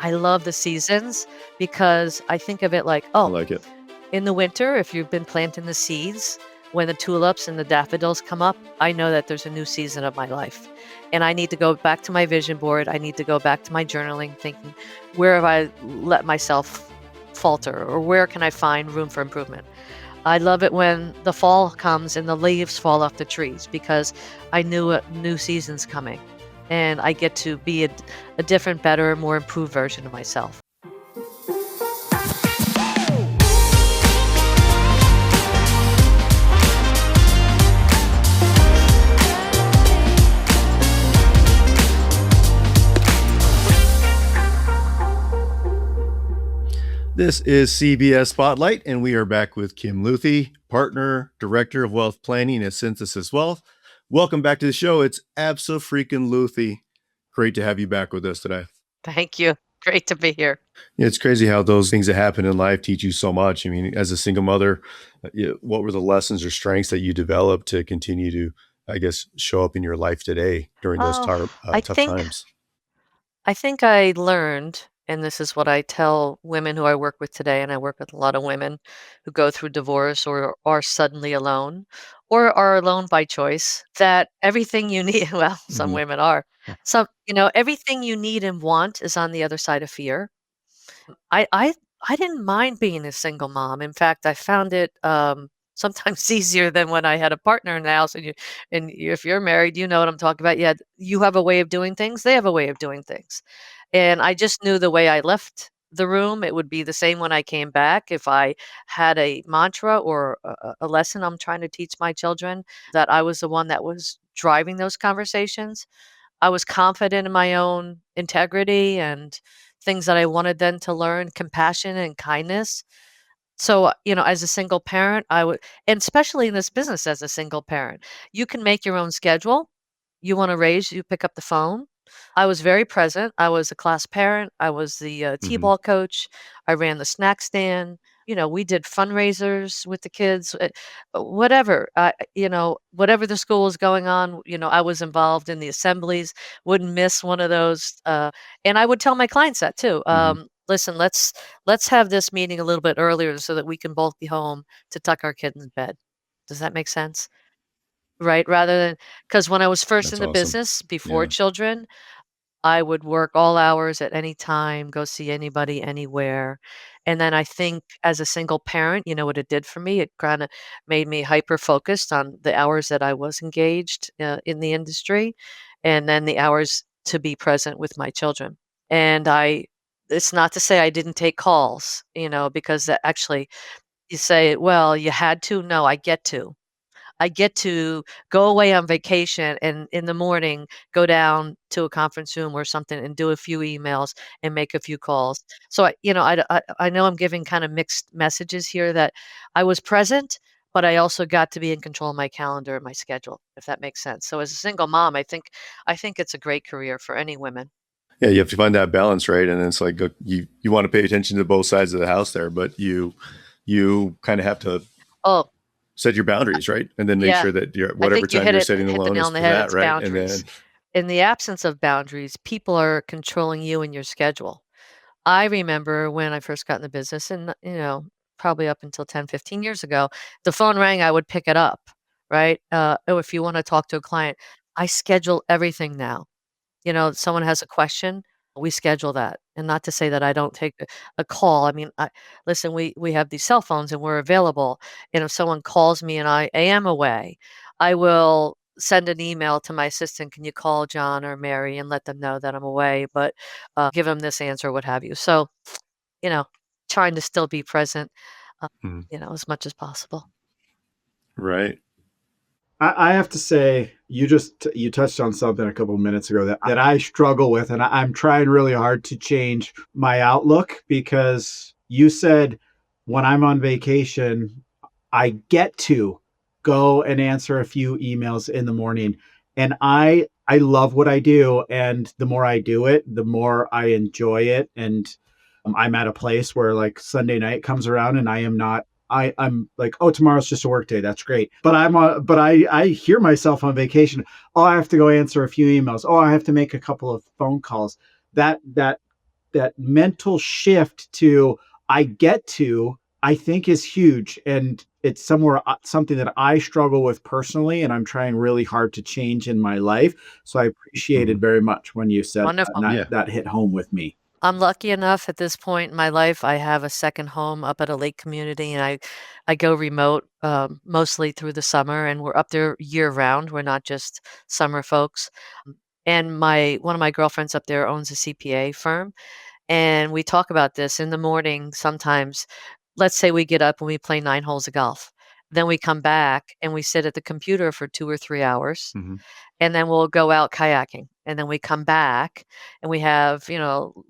I love the seasons because I think of it like, I oh, like it. in the winter, if you've been planting the seeds, when the tulips and the daffodils come up, I know that there's a new season of my life. And I need to go back to my vision board. I need to go back to my journaling, thinking, where have I let myself falter or where can I find room for improvement? I love it when the fall comes and the leaves fall off the trees because I knew a new season's coming and I get to be a different, better, more improved version of myself. This is CBS Spotlight, and we are back with Kim Luthy, partner, director of wealth planning at Synthesis Wealth. Welcome back to the show. It's Abso-freaking-Luthy. Great to have you back with us today. Thank you. Great to be here. It's crazy how those things that happen in life teach you so much. I mean, as a single mother, what were the lessons or strengths that you developed to continue to, I guess, show up in your life today during those Oh, I tough think times? I think I learned, and this is what I tell women who I work with today, and I work with a lot of women who go through divorce or are suddenly alone or are alone by choice, that everything you need, well, some Mhm. women are. Everything you need and want is on the other side of fear. I I I didn't mind being a single mom. In fact, I found it sometimes easier than when I had a partner in the house. If you're married, you know what I'm talking about. Yeah, you have a way of doing things. They have a way of doing things, and I just knew the way I left the room, it would be the same when I came back. If I had a mantra or a lesson I'm trying to teach my children, that I was the one that was driving those conversations. I was confident in my own integrity and things that I wanted them to learn, compassion and kindness. So, as a single parent, I would, and especially in this business as a single parent, you can make your own schedule. You want to raise, you pick up the phone. I was very present. I was a class parent. I was the Mhm. T-ball coach. I ran the snack stand. We did fundraisers with the kids, whatever, whatever the school was going on, I was involved in the assemblies, wouldn't miss one of those. And I would tell my clients that too. Mhm. Listen, let's have this meeting a little bit earlier so that we can both be home to tuck our kids in bed. Does that make sense? Right? Rather than, because when I was first in That's the awesome. business before Yeah. children, I would work all hours at any time, go see anybody anywhere. And then I think as a single parent, you know what it did for me? It kind of made me hyper focused on the hours that I was engaged in the industry and then the hours to be present with my children. And it's not to say I didn't take calls, because that actually you say, well, you had to. No, I get to. I get to go away on vacation and in the morning go down to a conference room or something and do a few emails and make a few calls. So I know I'm giving kind of mixed messages here that I was present, but I also got to be in control of my calendar and my schedule, if that makes sense. So as a single mom, I think it's a great career for any women. Yeah, you have to find that balance, right? And it's like you want to pay attention to both sides of the house there, but you kind of have to Oh, set your boundaries, right? And then make yeah. sure that I whatever think you time hit you're it setting hit the alone nail is on the for head. that, It's right? And boundaries. then In the absence of boundaries, people are controlling you and your schedule. I remember when I first got in the business and, probably up until 10, 15 years ago, the phone rang, I would pick it up, right? Oh, if you want to talk to a client, I schedule everything now. Someone has a question, we schedule that. And not to say that I don't take a call. I mean, listen, we have these cell phones and we're available. And if someone calls me and I am away, I will send an email to my assistant. Can you call John or Mary and let them know that I'm away, but give them this answer, what have you. So, you know, trying to still be present, uh, Mhm. as much as possible. Right. I have to say, you touched on something a couple of minutes ago that I struggle with, and I'm trying really hard to change my outlook because you said when I'm on vacation, I get to go and answer a few emails in the morning, and I love what I do, and the more I do it, the more I enjoy it, and I'm at a place where like Sunday night comes around and I am not I'm like, oh, tomorrow's just a work day. That's great. But I hear myself on vacation. Oh, I have to go answer a few emails. Oh, I have to make a couple of phone calls. That that mental shift to I get to, I think is huge, and it's something that I struggle with personally, and I'm trying really hard to change in my life. So I appreciated Mhm. very much when you said that, and Wonderful. Yeah. that hit home with me. I'm lucky enough at this point in my life, I have a second home up at a lake community, and I go remote, mostly through the summer, and we're up there year round. We're not just summer folks. And my one of my girlfriends up there owns a CPA firm, and we talk about this in the morning sometimes. Let's say we get up and we play 9 holes of golf. Then we come back and we sit at the computer for 2 or 3 hours, Mhm. and then we'll go out kayaking, and then we come back and we have,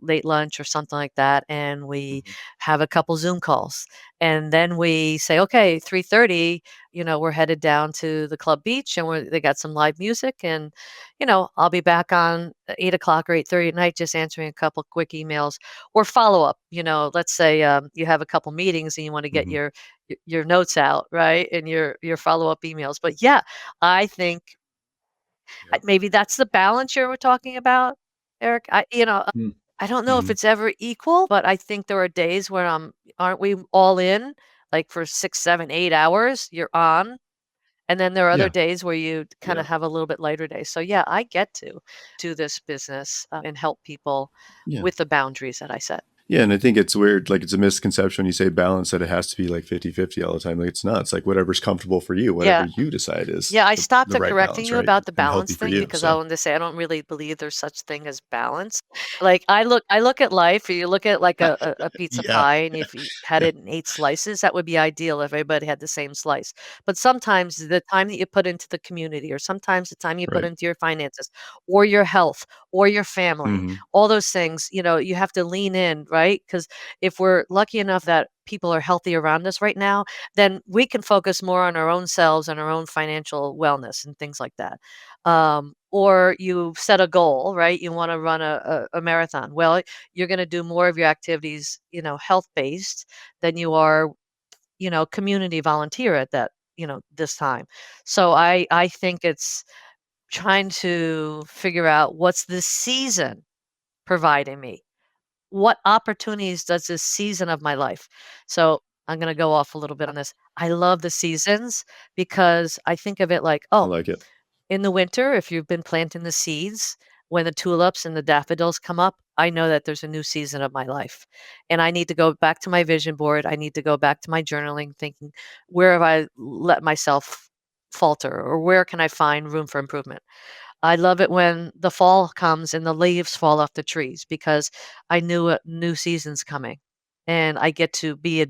late lunch or something like that, and we Mhm. have a couple Zoom calls, and then we say, okay, 3:30, we're headed down to the club beach, and they got some live music, and I'll be back on 8 o'clock or 8:30 at night, just answering a couple quick emails or follow up. Let's say you have a couple meetings and you want to get Mhm. your notes out, right, and your follow up emails. But yeah, I think Yep. maybe that's the balance you were talking about, Eric. Mm. I don't know if Mhm. it's ever equal, but I think there are days where aren't we all in, like for 6, 7, 8 hours, you're on. And then there are other Yeah. days where you kind of Yeah. have a little bit lighter day. So yeah, I get to do this business and help people Yeah. with the boundaries that I set. Yeah, and I think it's weird, like, it's a misconception when you say balance that it has to be, like, 50-50 all the time, like, it's not. It's like whatever's comfortable for you, whatever Yeah. you decide is Yeah, I stopped the at right correcting balance, you right? about the And balance healthy for thing you, because I so wanted to say I don't really believe there's such thing as balance. Like I look at life, you look at like a pizza Yeah. pie, and if you had Yeah. it in 8 slices, that would be ideal if everybody had the same slice. But sometimes the time that you put into the community, or sometimes the time you put Right. into your finances, or your health, or your family, Mhm. all those things, you have to lean in, right? Because if we're lucky enough that people are healthy around us right now, then we can focus more on our own selves and our own financial wellness and things like that. Or you set a goal, right? You want to run a marathon. Well, you're going to do more of your activities, health based than you are, community volunteer at that, this time. So I think it's trying to figure out what's the season providing me, what opportunities does this season of my life. So I'm going to go off a little bit on this. I love the seasons because I think of it like, I oh, like it. in the winter, if you've been planting the seeds, when the tulips and the daffodils come up, I know that there's a new season of my life. And I need to go back to my vision board. I need to go back to my journaling, thinking, where have I let myself falter, or where can I find room for improvement? I love it when the fall comes and the leaves fall off the trees because I knew a new season's coming, and I get to be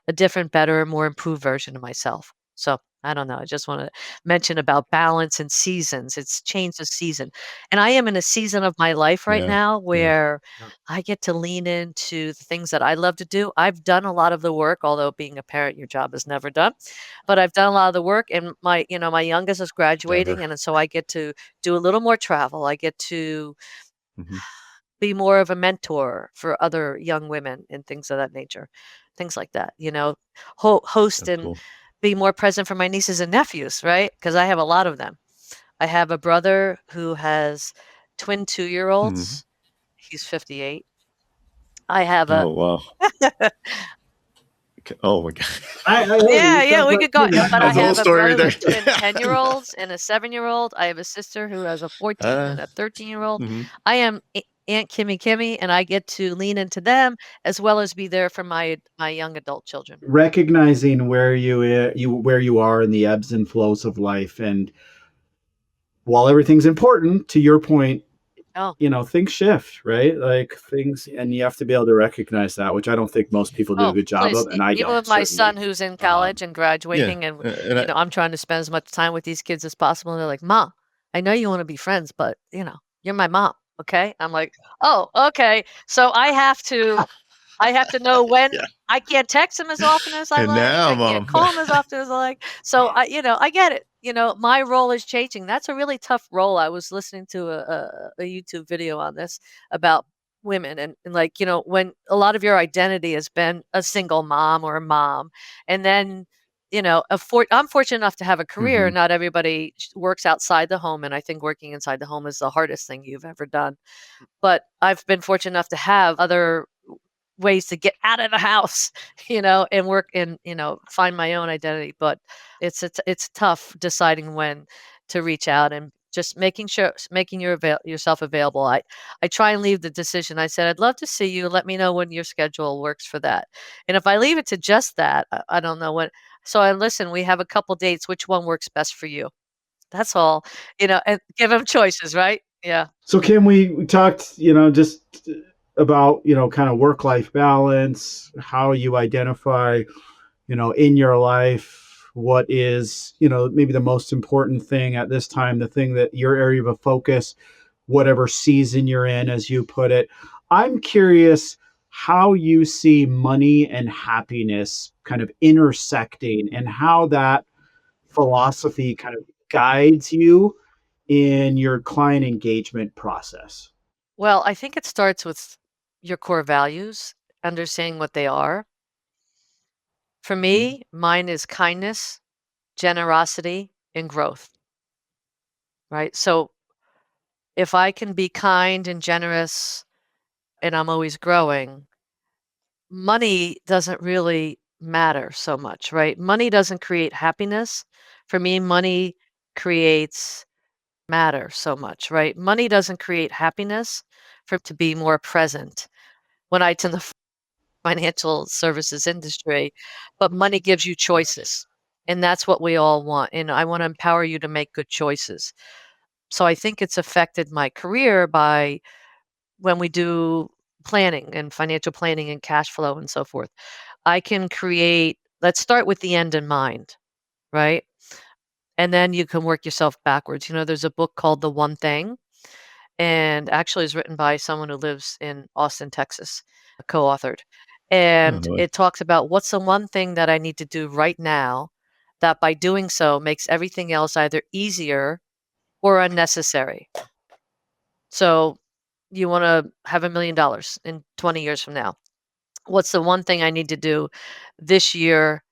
a different, better, more improved version of myself. So I don't know. I just want to mention about balance and seasons. It's changed the season. And I am in a season of my life right Yeah. now Yeah. where I get to lean into the things that I love to do. I've done a lot of the work, although being a parent, your job is never done. But I've done a lot of the work, and my youngest is graduating, Never. and so I get to do a little more travel. I get to Mhm. be more of a mentor for other young women and things of that nature, things like that. Host That's and cool. be more present for my nieces and nephews, right? Because I have a lot of them. I have a brother who has twin 2-year Mhm. olds. He's 58. I have a Oh, wow. Oh my god. Hey, Yeah, it yeah, sounds we like could go, but I That's a whole have a story brother there. with twin 10-year-olds and a 7-year-old. I have a sister who has a 14 Uh, and a 13-year-old. mhm. I am Aunt Kimmy, and I get to lean into them as well as be there for my young adult children. recognizing where you are in the ebbs and flows of life, and while everything's important, to your point, Oh, things shift, right? Like things, and you have to be able to recognize that, which I don't think most people do a oh, good job please. of, and I Even don't with my son certainly. who's in Um, college and Yeah. graduating, and And I I'm trying to spend as much time with these kids as possible, and they're like, "Ma, I know you want to be friends, but you're my mom, okay?" I'm like, "Oh, okay." So I have to know when. yeah. I can't text him as often as I And like. now, I can't mom. call him as often as I like. So I get it. My role is changing. That's a really tough role. I was listening to a YouTube video on this about women, and like, when a lot of your identity has been a single mom or a mom, and then I'm fortunate enough to have a career. Hmm. Not everybody works outside the home, and I think working inside the home is the hardest thing you've ever done. But I've been fortunate enough to have other ways to get out of the house, and work and, find my own identity. But it's tough deciding when to reach out and just making yourself available. I try and leave the decision. I said, I'd love to see you. Let me know when your schedule works for that. And if I leave it to just that, I don't know when. So I listen, we have a couple dates. Which one works best for you? That's all, and give them choices, right? Yeah. So Kim, we talked, just about, kind of work life balance, how you identify, in your life what is, maybe the most important thing at this time, the thing that your area of focus, whatever season you're in, as you put it. I'm curious how you see money and happiness kind of intersecting and how that philosophy kind of guides you in your client engagement process. Well, I think it starts with your core values, understanding what they are. For me, mine is kindness, generosity, and growth, right? So if I can be kind and generous and I'm always growing, money doesn't really matter so much, right? Money doesn't create happiness. For me, money creates matter so much, right? Money doesn't create happiness for to be more present. When I tend to financial services industry, but money gives you choices. And that's what we all want. And I want to empower you to make good choices. So I think it's affected my career by when we do planning and financial planning and cash flow and so forth. I can create, let's start with the end in mind, right? And then you can work yourself backwards. There's a book called The One Thing, and actually is written by someone who lives in Austin, Texas, co-authored. Oh, And no way. it talks about what's the one thing that I need to do right now that by doing so makes everything else either easier or unnecessary. So you want to have $1 million in 20 years from now. What's the one thing I need to do this year,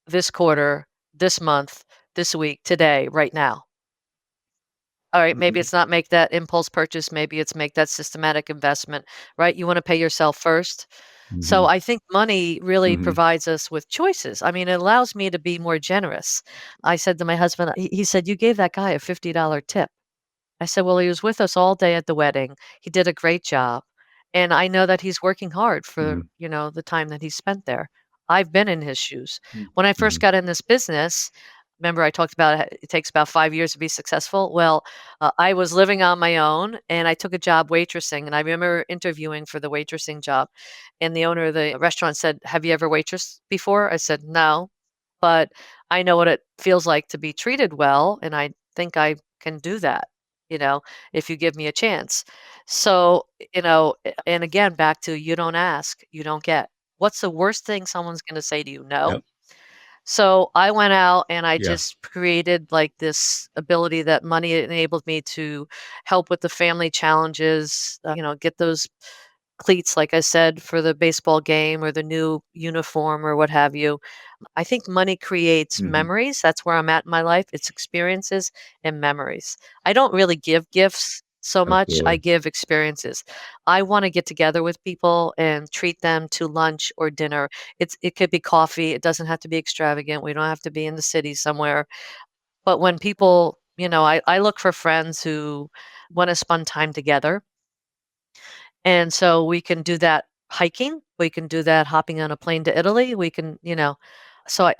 this quarter, this month, this week, today, right now? All right, maybe Mhm, it's not make that impulse purchase, maybe it's make that systematic investment, right? You wanna pay yourself first. So Hmm. I think money really Hmm. provides us with choices. I mean, it allows me to be more generous. I said to my husband, he said, "You gave that guy a $50 tip." I said, "Well, he was with us all day at the wedding. He did a great job, and I know that he's working hard for, Hmm. the time that he spent there." I've been in his shoes. When I first Hmm. got in this business, remember I talked about it takes about 5 years to be successful? Well, I was living on my own, and I took a job waitressing, and I remember interviewing for the waitressing job, and the owner of the restaurant said, "Have you ever waitressed before?" I said, "No, but I know what it feels like to be treated well, and I think I can do that, you know, if you give me a chance." So, and again, back to you don't ask, you don't get. What's the worst thing someone's going to say to you? No. Yep. So I went out and I Yeah. just created like this ability that money enabled me to help with the family challenges, get those cleats, like I said, for the baseball game or the new uniform or what have you. I think money creates Hmm. memories. That's where I'm at in my life. It's experiences and memories. I don't really give gifts so much. I Absolutely. give experiences. I want to get together with people and treat them to lunch or dinner. It could be coffee. It doesn't have to be extravagant. We don't have to be in the city somewhere. But when people, I look for friends who want to spend time together, and so we can do that hiking, we can do that hopping on a plane to Italy, we can, so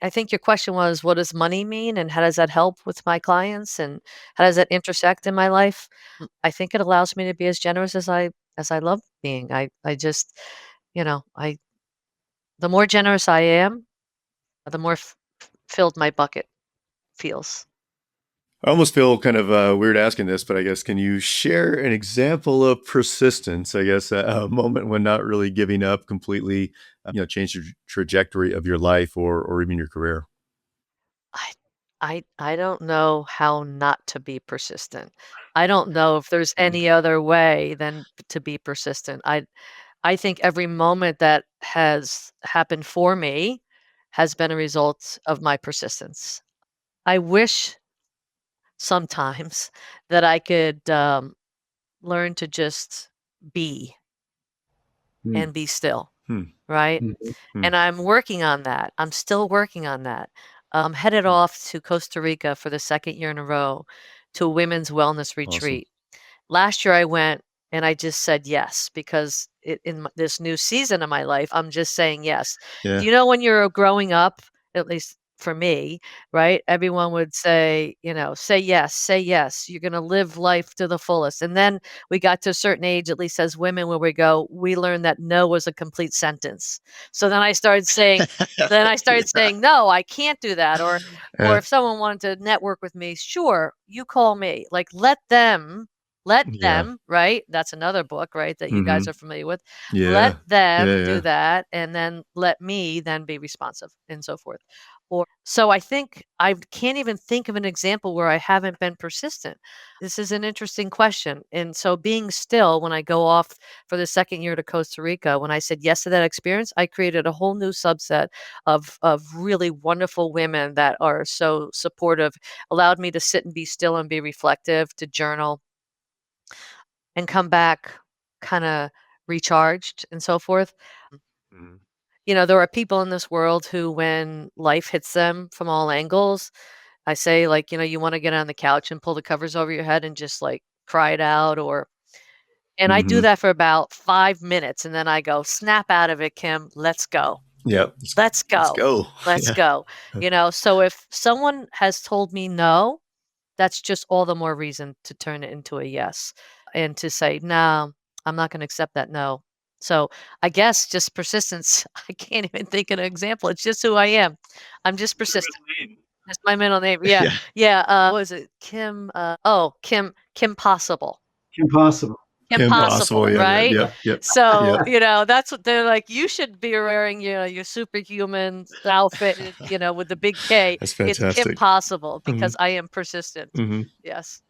I think your question was, what does money mean and how does that help with my clients and how does that intersect in my life? I think it allows me to be as generous as I love being. I just, I the more generous I am, the more filled my bucket feels. I almost feel kind of weird asking this, but I guess can you share an example of persistence? I guess a moment when not really giving up completely, changed the trajectory of your life or even your career. I I don't know how not to be persistent. I don't know if there's Mhm. any other way than to be persistent. I think every moment that has happened for me has been a result of my persistence. I wish sometimes that I could learn to just be Mm, and be still, Hmm. right? mhm, And I'm working on that. I'm still working on that. I'm headed mm. off to Costa Rica for the second year in a row to a women's wellness Awesome. retreat. Last year I went and I just said yes because this new season of my life, I'm just saying yes. Do Yeah. you know when you're growing up, at least for me, right? Everyone would say, say yes, say yes. You're going to live life to the fullest. And then we got to a certain age, at least as women, where we learned that no was a complete sentence. So then I started saying, no, I can't do that. Or Yeah. if someone wanted to network with me, sure, you call me. Like let Yeah. them, right? That's another book, right, that you guys Mm-hmm. are familiar with. Let Yeah. Yeah. them do Yeah. that, and then let me then be responsive and so forth. So I think I can't even think of an example where I haven't been persistent. This is an interesting question. And so being still when I go off for the second year to Costa Rica, when I said yes to that experience, I created a whole new subset of really wonderful women that are so supportive, allowed me to sit and be still and be reflective, to journal and come back kind of recharged and so forth. Mhm. There are people in this world who, when life hits them from all angles, I say, like, you want to get on the couch and pull the covers over your head and just like cry it out, and I do Mhm. that for about 5 minutes. And then I go, snap out of it, Kim. Let's go. Yep. Let's Let's go. go. Let's Yeah. go. So if someone has told me no, that's just all the more reason to turn it into a yes and to say, no, I'm not going to accept that no. So I guess just persistence. I can't even think of an example. It's just who I am. I'm just What's your persistent. middle name? That's my middle name. Yeah. Yeah. Yeah. What was it? Kim. Kim Possible. Impossible. Kim Possible. Impossible, Yeah. That. right? Yep. Yep. So, Yep. that's what they're like. You should be wearing, your superhuman outfit, with the big K. That's It's Kim fantastic. Possible Hmm. because I am persistent. Hmm. Yes.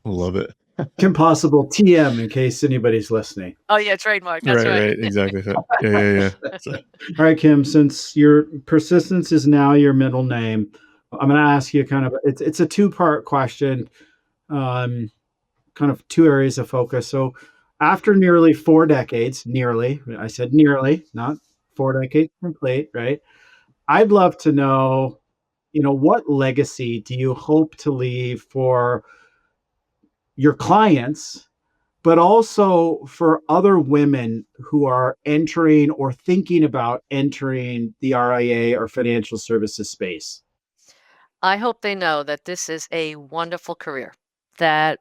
Love it. Kim Possible TM in case anybody's listening. Oh, yeah, trademark. That's Right. right. Right. Exactly. That. Yeah. Yeah. Yeah. So, All right, Kim, since your persistence is now your middle name, I'm going to ask you it's a two-part question, um, kind of two areas of focus. So, after nearly 4 decades, nearly, I said nearly, not 4 decades complete, right? I'd love to know, what legacy do you hope to leave for your clients, but also for other women who are entering or thinking about entering the RIA or financial services space? I hope they know that this is a wonderful career, that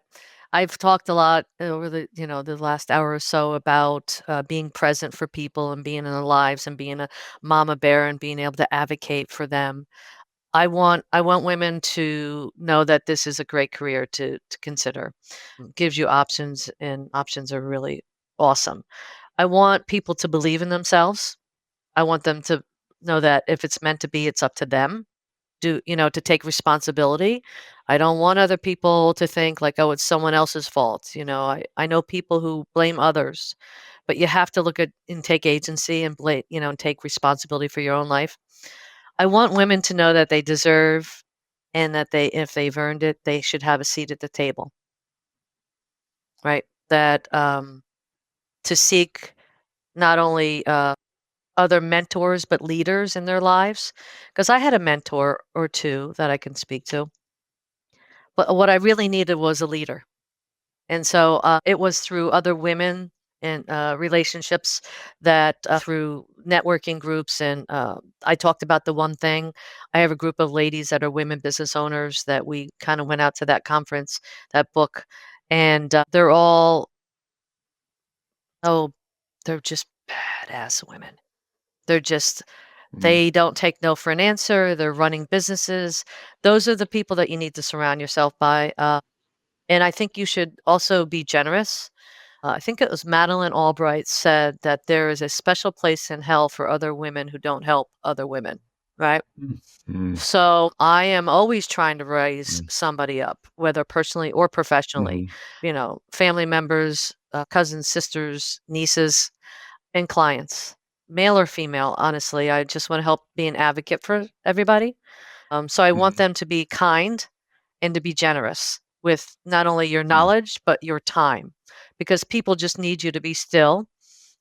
I've talked a lot over the last hour or so about being present for people and being in their lives and being a mama bear and being able to advocate for them. I want women to know that this is a great career to consider. Gives you options, and options are really awesome. I want people to believe in themselves. I want them to know that if it's meant to be, it's up to them to take responsibility. I don't want other people to think like, oh, it's someone else's fault. I know people who blame others, but you have to look at and take agency and and take responsibility for your own life. I want women to know that they deserve, and that if they've earned it, they should have a seat at the table, right? That to seek not only other mentors, but leaders in their lives. Because I had a mentor or two that I can speak to. But what I really needed was a leader. And so it was through other women and relationships that through networking groups. And I talked about the one thing. I have a group of ladies that are women business owners that we kind of went out to that conference, that book. And they're all, oh, they're just badass women. They're just, mm, they don't take no for an answer. They're running businesses. Those are the people that you need to surround yourself by. And I think you should also be generous. I think it was Madeleine Albright said that there is a special place in hell for other women who don't help other women, right? Mm, mm, So I am always trying to raise mm, somebody up, whether personally or professionally, mhm. family members, cousins, sisters, nieces, and clients. male or female, honestly. I just want to help be an advocate for everybody. So I want them to be kind and to be generous with not only your knowledge, but your time, because people just need you to be still.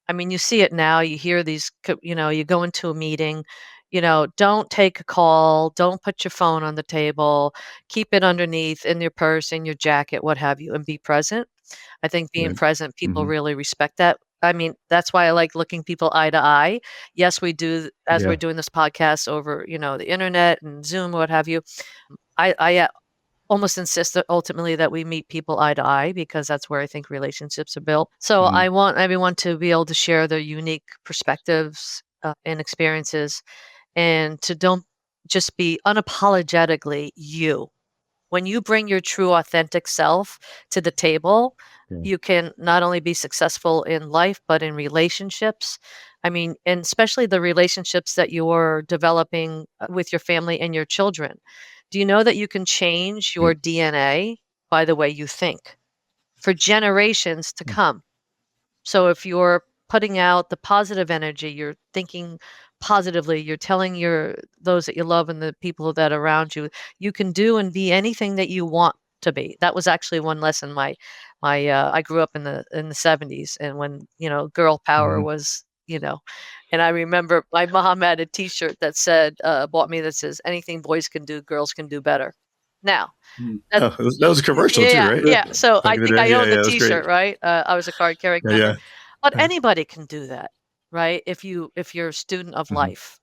I mean, you see it now, you hear these, you go into a meeting, don't take a call, don't put your phone on the table, keep it underneath in your purse, in your jacket, what have you, and be present. I think being Right. present, people Mhm. really respect that. I mean, that's why I like looking people eye to eye. Yes, we do, as we're Yeah. doing this podcast over, the internet and Zoom, what have you. I almost insist that ultimately that we meet people eye to eye, because that's where I think relationships are built. So Mhm. I want everyone to be able to share their unique perspectives and experiences, and to don't just be unapologetically you. When you bring your true authentic self to the table, Yeah. you can not only be successful in life, but in relationships. I mean, and especially the relationships that you're developing with your family and your children. Do you know that you can change Right. your DNA by the way you think for generations to Mm. come? So if you're putting out the positive energy, you're thinking positively, you're telling those that you love and the people that are around you, you can do and be anything that you want to be. That was actually one lesson I grew up in the 70s, and when, girl power Mhm. was, and I remember my mom had a t-shirt that said bought me, that says anything boys can do, girls can do better. Now, Mm. that's Oh, that was a commercial too, yeah, right? yeah. So Back I in the think day? I Yeah, owned yeah, the that was great. T-shirt, right? I was a card carrying Yeah, member, yeah. but Uh, anybody can do that, right? If you're a student of mhm, life.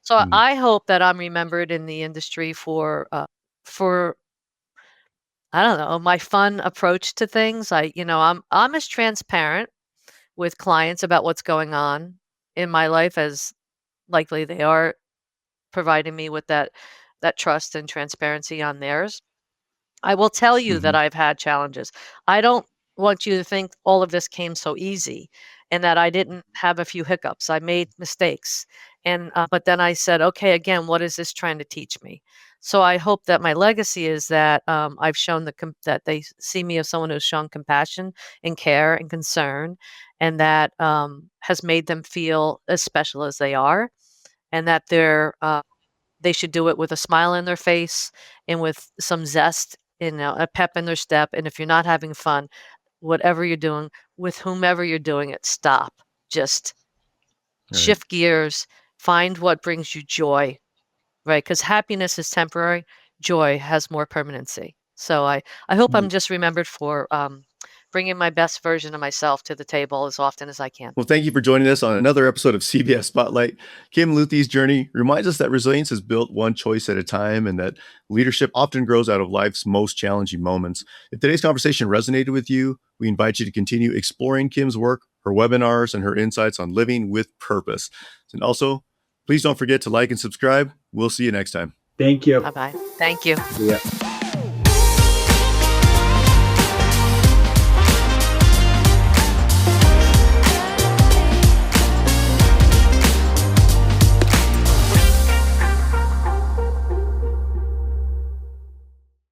So mhm, I hope that I'm remembered in the industry for I don't know, my fun approach to things. I'm as transparent with clients about what's going on in my life as likely they are providing me with that trust and transparency on theirs. I will tell you that mhm. I've had challenges. I don't want you to think all of this came so easy and that I didn't have a few hiccups. I made mistakes. And but then I said, okay, again, what is this trying to teach me? So I hope that my legacy is that I've shown that they see me as someone who's shown compassion and care and concern, and that has made them feel as special as they are, and that they should do it with a smile on their face and with some zest, a pep in their step. And if you're not having fun, whatever you're doing, with whomever you're doing it, stop. Just Right. shift gears, find what brings you joy, right? Because happiness is temporary, joy has more permanency. So I hope I'm Mm. just remembered for bringing my best version of myself to the table as often as I can. Well, thank you for joining us on another episode of CBS Spotlight. Kim Luthy's journey reminds us that resilience is built one choice at a time and that leadership often grows out of life's most challenging moments. If today's conversation resonated with you, we invite you to continue exploring Kim's work, her webinars, and her insights on living with purpose. And also, please don't forget to like and subscribe. We'll see you next time. Thank you. Bye bye. Thank you. Yeah.